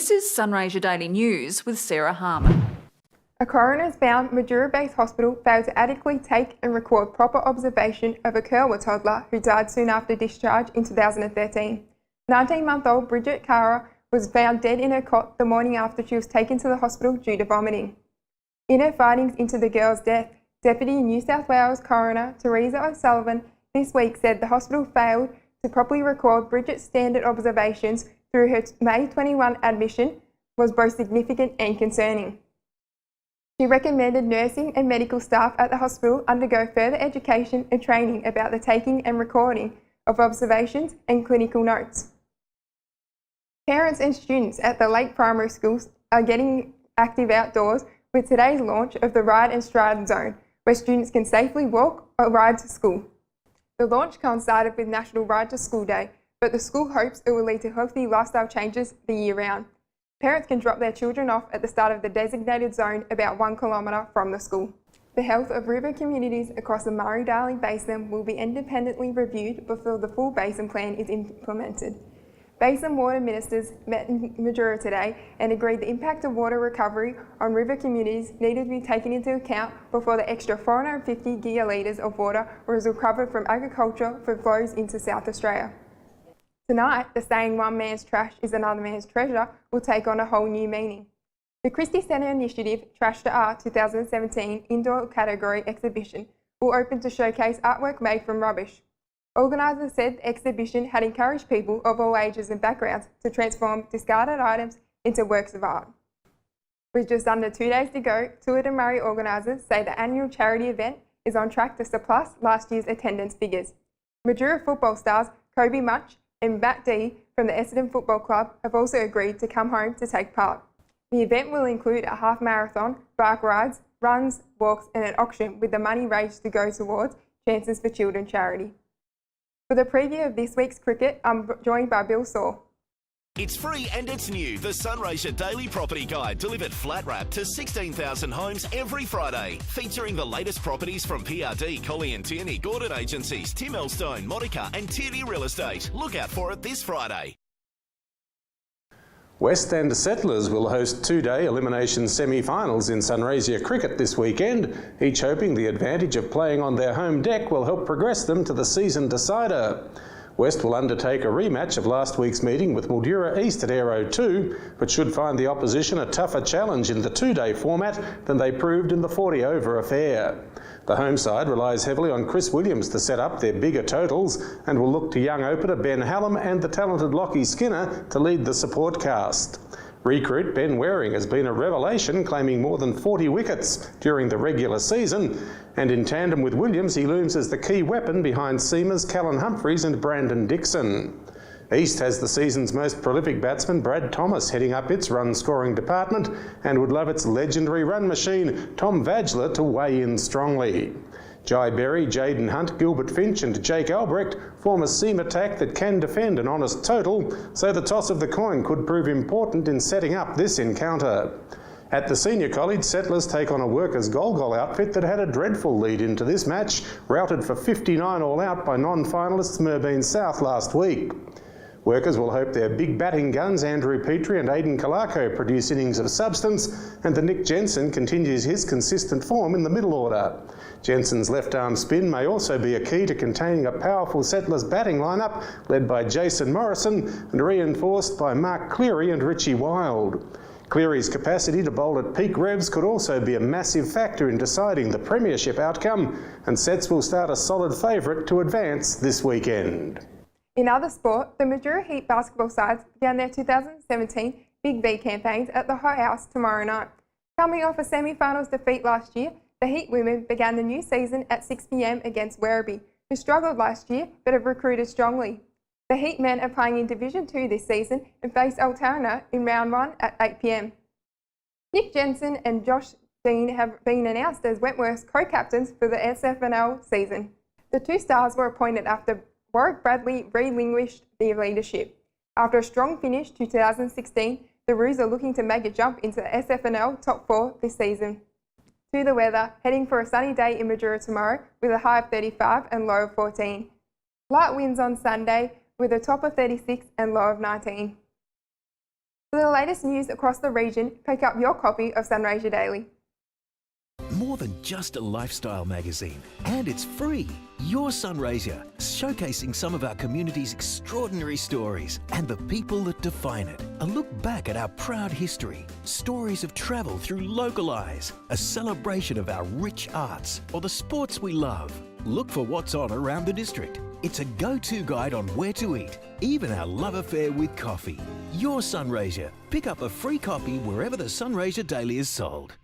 This is Sunraysia Daily News with Sarah Harmon. A coroner's-bound Mildura-based hospital failed to adequately take and record proper observation of a Kerwa toddler who died soon after discharge in 2013. 19-month-old Bridget Cara was found dead in her cot the morning after she was taken to the hospital due to vomiting. In her findings into the girl's death, Deputy New South Wales Coroner Teresa O'Sullivan this week said the hospital failed to properly record Bridget's standard observations through her May 21 admission was both significant and concerning. She recommended nursing and medical staff at the hospital undergo further education and training about the taking and recording of observations and clinical notes. Parents and students at the Lake Primary Schools are getting active outdoors with today's launch of the Ride and Stride Zone, where students can safely walk or ride to school. The launch coincided with National Ride to School Day, but the school hopes it will lead to healthy lifestyle changes the year round. Parents can drop their children off at the start of the designated zone about 1 kilometre from the school. The health of river communities across the Murray-Darling Basin will be independently reviewed before the full basin plan is implemented. Basin water ministers met in Mildura today and agreed the impact of water recovery on river communities needed to be taken into account before the extra 450 gigalitres of water was recovered from agriculture for flows into South Australia. Tonight, the saying one man's trash is another man's treasure will take on a whole new meaning. The Christie Centre Initiative Trash to Art 2017 indoor category exhibition will open to showcase artwork made from rubbish. Organisers said the exhibition had encouraged people of all ages and backgrounds to transform discarded items into works of art. With just under 2 days to go, Tour de Murray organisers say the annual charity event is on track to surpass last year's attendance figures. Mildura football stars Kobe Munch and Matt D from the Essendon Football Club have also agreed to come home to take part. The event will include a half marathon, bike rides, runs, walks and an auction with the money raised to go towards Chances for Children charity. For the preview of this week's cricket, I'm joined by Bill Saw. It's free and it's new. The Sunraysia Daily Property Guide, delivered flat wrap to 16,000 homes every Friday, featuring the latest properties from PRD, Collie and Tierney, Gordon Agencies, Tim Elstone, Monica and Tierney Real Estate. Look out for it this Friday. West End Settlers will host two-day elimination semi-finals in Sunraysia cricket this weekend, each hoping the advantage of playing on their home deck will help progress them to the season decider. West will undertake a rematch of last week's meeting with Mildura East at Aero 2, but should find the opposition a tougher challenge in the two-day format than they proved in the 40-over affair. The home side relies heavily on Chris Williams to set up their bigger totals and will look to young opener Ben Hallam and the talented Lockie Skinner to lead the support cast. Recruit Ben Waring has been a revelation, claiming more than 40 wickets during the regular season, and in tandem with Williams he looms as the key weapon behind seamers Callan Humphreys and Brandon Dixon. East has the season's most prolific batsman Brad Thomas heading up its run-scoring department and would love its legendary run machine Tom Vajler to weigh in strongly. Jai Berry, Jaden Hunt, Gilbert Finch and Jake Albrecht form a seam attack that can defend an honest total, so the toss of the coin could prove important in setting up this encounter. At the senior college, Settlers take on a Workers Golgol outfit that had a dreadful lead into this match, routed for 59 all out by non-finalists Merbein South last week. Workers will hope their big batting guns Andrew Petrie and Aidan Kalako produce innings of substance, and the Nick Jensen continues his consistent form in the middle order. Jensen's left-arm spin may also be a key to containing a powerful Settlers batting lineup led by Jason Morrison and reinforced by Mark Cleary and Richie Wild. Cleary's capacity to bowl at peak revs could also be a massive factor in deciding the premiership outcome, and Sets will start a solid favourite to advance this weekend. In other sport, the Mildura Heat basketball sides began their 2017 Big V campaigns at the Hot House tomorrow night. Coming off a semi-finals defeat last year, the Heat women began the new season at 6 p.m. against Werribee, who struggled last year but have recruited strongly. The Heat men are playing in Division 2 this season and face Altona in round 1 at 8 p.m. Nick Jensen and Josh Dean have been announced as Wentworth's co-captains for the SFNL season. The two stars were appointed after Warwick Bradley relinquished their leadership. After a strong finish to 2016, the Roos are looking to make a jump into the SFNL top 4 this season. To the weather, heading for a sunny day in Mildura tomorrow with a high of 35 and low of 14. Light winds on Sunday with a top of 36 and low of 19. For the latest news across the region, pick up your copy of Sunraysia Daily. More than just a lifestyle magazine, and it's free. Your Sunraysia, showcasing some of our community's extraordinary stories and the people that define it. A look back at our proud history, stories of travel through local eyes, a celebration of our rich arts, or the sports we love. Look for what's on around the district. It's a go-to guide on where to eat, even our love affair with coffee. Your Sunraysia. Pick up a free copy wherever the Sunraysia Daily is sold.